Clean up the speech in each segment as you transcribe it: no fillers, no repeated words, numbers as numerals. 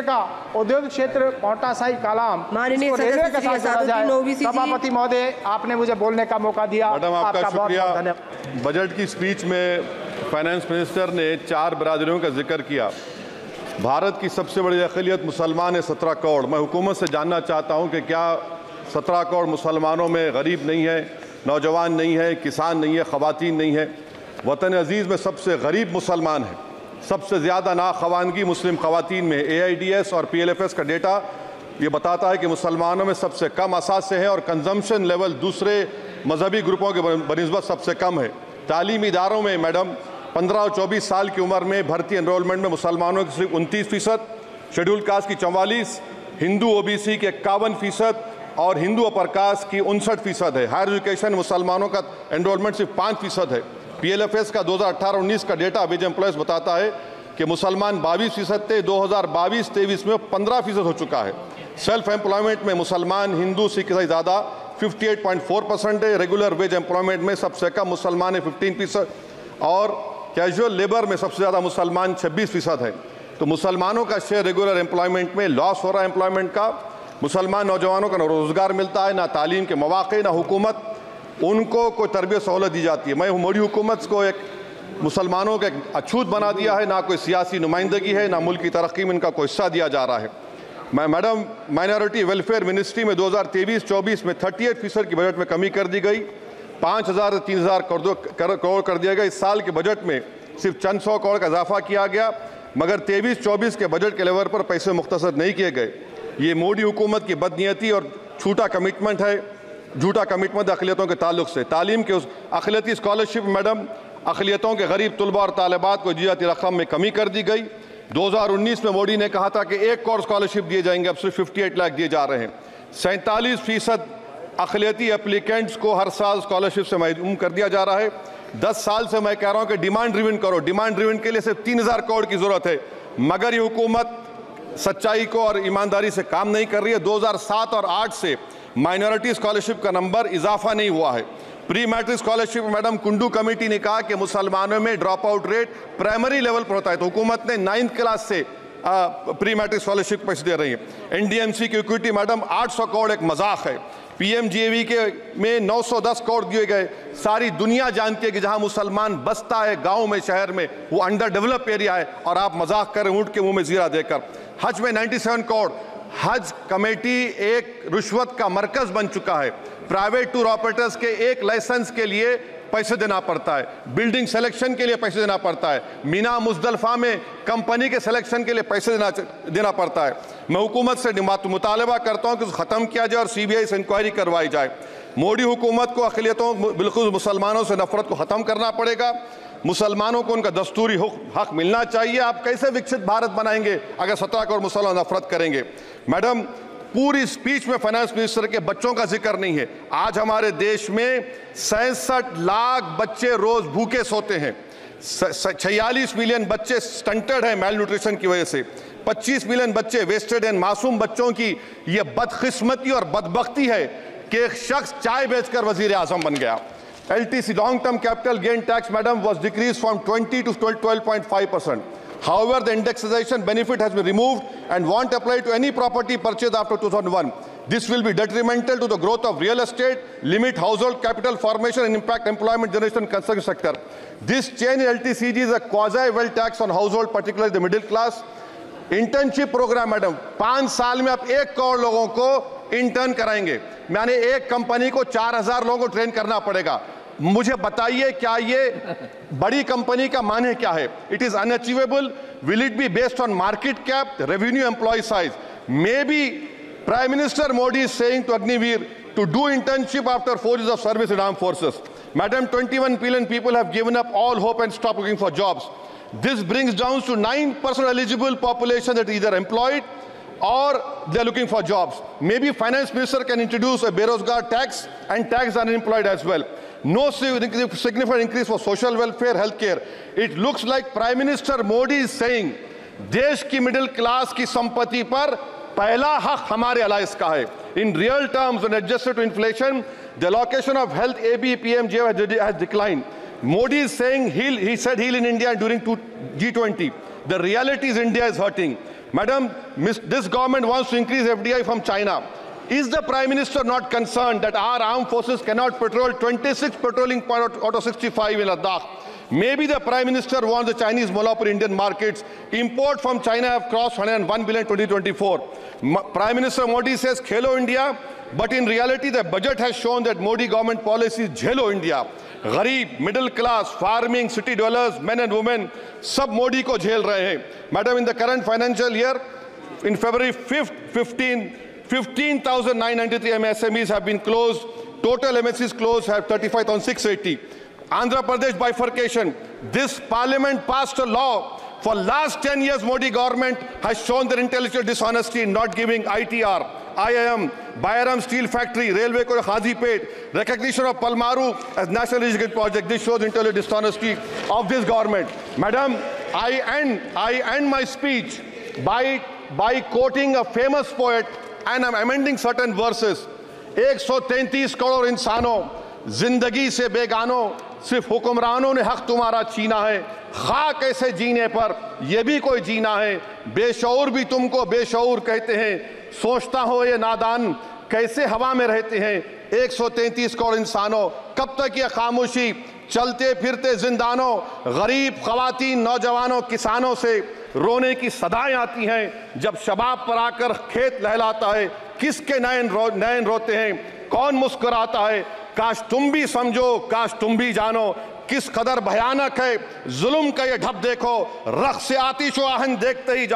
का औद्योगिक क्षेत्र मोटा साई कालाम माननीय रेलवे के साथ जोड़ा जाए। सभापति महोदय, आपने मुझे बोलने का मौका दिया। मैडम, आपका शुक्रिया। धन्यवाद। बजट की स्पीच में फाइनेंस मिनिस्टर ने 4 बिरादरियों का जिक्र किया। भारत की सबसे बड़ी अक़लियत मुसलमान है, 17 करोड़। मैं हुकूमत से जानना चाहता हूं कि क्या 17 करोड़ मुसलमानों में गरीब नहीं है, नौजवान नहीं है, किसान नहीं है, ख़वातीन नहीं है? वतन अजीज़ में सबसे गरीब मुसलमान है, सबसे ज़्यादा नाखवानगी मुस्लिम ख़वातीन में। AIDS और PLFS का डेटा ये बताता है कि मुसलमानों में सबसे कम असासे हैं और कंजम्पशन लेवल दूसरे मजहबी ग्रुपों के बनिस्बत सबसे कम है। तालीमी इदारों में मैडम 15 और 24 साल की उम्र में भर्ती एनरोलमेंट में मुसलमानों की सिर्फ 29%, शेड्यूल कास्ट की 44%, हिंदू OBC के 51% और हिंदू अपर कास्ट की 59% है। हायर एजुकेशन मुसलमानों का एनरोलमेंट सिर्फ 5% है। PLFS का 2018-19 का डेटा वेज एम्प्लॉयज बताता है कि मुसलमान 22% थे, 2022-23 में 15% हो चुका है। सेल्फ एम्प्लॉयमेंट में मुसलमान हिंदू सिख से ज़्यादा 58.4% है। रेगुलर वेज एम्प्लॉयमेंट में सबसे कम मुसलमान है 15% और कैजुअल लेबर में सबसे ज़्यादा मुसलमान 26% है। तो मुसलमानों का शेयर रेगुलर एम्प्लॉयमेंट में लॉस हो रहा है एम्प्लॉयमेंट का। मुसलमान नौजवानों का ना रोज़गार मिलता है, ना तालीम के मौक़े, ना हुकूमत उनको कोई तरबियत सहूलत दी जाती है। मैं मोदी हुकूमत को एक मुसलमानों का एक अछूत बना दिया है, ना कोई सियासी नुमाइंदगी है, ना मुल्क की तरक्की में इनका कोई हिस्सा दिया जा रहा है। मैं मैडम माइनॉरिटी वेलफेयर मिनिस्ट्री में 2023-24 में 38% की बजट में कमी कर दी गई, 5,000 से 3,000 करोड़ कर दिया गया। इस साल के बजट में सिर्फ चंद 100 करोड़ का इजाफा किया गया, मगर 23-24 के बजट के लेवल पर पैसे मुख्तसर नहीं किए गए। ये मोदी हुकूमत की बदनीयती और झूठा कमिटमेंट है, झूठा कमिटमेंट अक़लियतों के ताल्लुक से। तालीम के उस अक़लियती स्कॉलरशिप मैडम अक़लियतों के गरीब तलबा और तालिबात को जियाती रकम में कमी कर दी गई। 2019 में मोदी ने कहा था कि 1 करोड़ स्कॉलरशिप दिए जाएंगे, अब सिर्फ 58 लाख दिए जा रहे हैं। 47% अक़लियती एप्लीकेंट्स को हर साल स्कॉलरशिप से महरूम कर दिया जा रहा है। 10 साल से मैं कह रहा हूँ कि डिमांड ड्रिवन करो। डिमांड ड्रिवन के लिए सिर्फ 3,000 करोड़ की ज़रूरत है, मगर ये हुकूमत सच्चाई को और ईमानदारी से काम नहीं कर रही है। 2007 और 8 से माइनॉरिटी स्कॉलरशिप का नंबर इजाफा नहीं हुआ है। Pre matric scholarship madam Kundu committee ने कहा कि मुसलमानों में drop out rate primary level पर होता है, तो हुकूमत ने 9th क्लास से प्री मैट्रिक स्कॉलरशिप पैसे दे रही है। NDMC की इक्विटी मैडम 800 करोड़ एक मजाक है। PMGAV के में 910 करोड़ दिए गए। सारी दुनिया जानती है कि जहां मुसलमान बसता है गांव में, शहर में, वो अंडर डेवलप एरिया है, और आप मजाक करें ऊँट के मुंह में जीरा देकर। हज में 97 करोड़। हज कमेटी एक रुश्वत का मरकज बन चुका है। प्राइवेट टूर ऑपरेटर्स के एक लाइसेंस के लिए पैसे देना पड़ता है, बिल्डिंग सिलेक्शन के लिए पैसे देना पड़ता है, मीना मुजदलफा में कंपनी के सिलेक्शन के लिए पैसे देना पड़ता है। मैं हुकूमत से मुतालबा करता हूं कि ख़त्म किया जाए और CBI से इंक्वायरी करवाई जाए। मोदी हुकूमत को अक़लियतों बिल्कुल मुसलमानों से नफरत को ख़त्म करना पड़ेगा। मुसलमानों को उनका दस्तूरी हक मिलना चाहिए। आप कैसे विकसित भारत बनाएंगे अगर 17 करोड़ मुसलमान नफरत करेंगे? मैडम, पूरी स्पीच में फाइनेंस मिनिस्टर के बच्चों का जिक्र नहीं है। आज हमारे देश में 66 लाख बच्चे रोज भूखे सोते हैं। 46 मिलियन बच्चे स्टंटेड हैं मेल न्यूट्रिशन की वजह से। 25 मिलियन बच्चे वेस्टेड हैं। मासूम बच्चों की यह बदकिस्मती और बदबख्ती है कि एक शख्स चाय बेचकर वजीर आजम बन गया। LTC long term capital gain tax madam was decreased from 20 to 12.5%. However, the indexation benefit has been removed and won't apply to any property purchased after 2001. This will be detrimental to the growth of real estate, limit household capital formation and impact employment generation in construction sector. This change in LTCG is a quasi-wealth tax on household, particularly the middle class. Internship program madam 5 साल में आप 1 करोड़ लोगों को intern कराएंगे, यानी एक company को 4,000 लोगों को ट्रेन करना पड़ेगा। मुझे बताइए क्या ये बड़ी कंपनी का माने क्या है? It is unachievable. Will it be based on market cap, revenue, employ size? May be prime minister Modi is saying to Agniveer to do internship after 4 years of service in armed forces. Madam, 21 billion people have given up all hope and stopped looking for jobs. This brings down to 9% eligible population that is either employed or they are looking for jobs. Maybe finance minister can introduce a Berozgar tax and tax unemployed as well. No significant increase for social welfare, healthcare. It looks like Prime Minister Modi is saying देश की middle class की संपत्ति पर पहला हक हमारे alliance का है. In real terms, when adjusted to inflation, the allocation of health ABPMJ has declined. Modi is saying he said heal in India during G20. The reality is India is hurting. Madam, this government wants to increase FDI from China. Is the Prime Minister not concerned that our armed forces cannot patrol 26 patrolling points out of 65 in Ladakh? Maybe the Prime Minister wants the Chinese monopoly Indian markets. Import from China have crossed 101 billion in 2024. Prime Minister Modi says Khelo India, but in reality the budget has shown that Modi government policy is Jhelo India. गरीब, middle class, farming, city dwellers, men and women, सब मोदी को झेल रहे हैं. Madam, in the current financial year, in February 5th, 15,993 MSMEs have been closed. Total MSCs closed have 35,680. Andhra Pradesh bifurcation. This parliament passed a law. For last 10 years, Modi government has shown their intellectual dishonesty in not giving ITR, IIM, Bayaram Steel Factory, Railway Corridor Khazipet, recognition of Palmaru as National Irrigation Project. This shows intellectual dishonesty of this government. Madam, I end my speech by quoting a famous poet, and I'm amending certain verses. 133 crore इंसानों, जिंदगी से बेगानों, सिर्फ हुक्मरानों ने हक तुम्हारा छीना है. खाक ऐसे जीने पर ये भी कोई जीना है. बेशऊर भी तुमको बेशऊर कहते हैं. सोचता हो ये नादान कैसे हवा में रहते हैं. 133 करोड़ इंसानों, कब तक ये खामोशी? चलते फिरते जिंदानों, गरीब खवातीन, नौजवानों, किसानों से रोने की सदाएं आती हैं. जब शबाब पर आकर खेत लहलाता है, किसके नयन रोते हैं, कौन मुस्कुराता है? काश तुम भी समझो, काश तुम भी जानो किस कदर भयानक है जुल्म का ये ढब. देखो रख से आतिश आहन देखते ही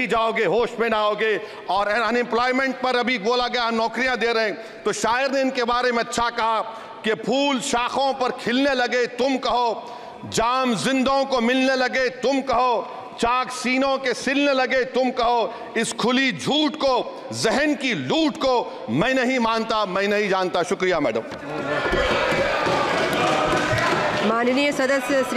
जाओगे, होश में ना आओगे. और अनएम्प्लॉयमेंट पर अभी बोला गया नौकरियां दे रहे हैं, तो शायर ने इनके बारे में अच्छा कहा कि फूल शाखों पर खिलने लगे तुम कहो, जाम जिंदों को मिलने लगे तुम कहो, चाक सीनों के सिलने लगे तुम कहो. इस खुली झूठ को, जहन की लूट को मैं नहीं मानता, मैं नहीं जानता. शुक्रिया मैडम. माननीय सदस्य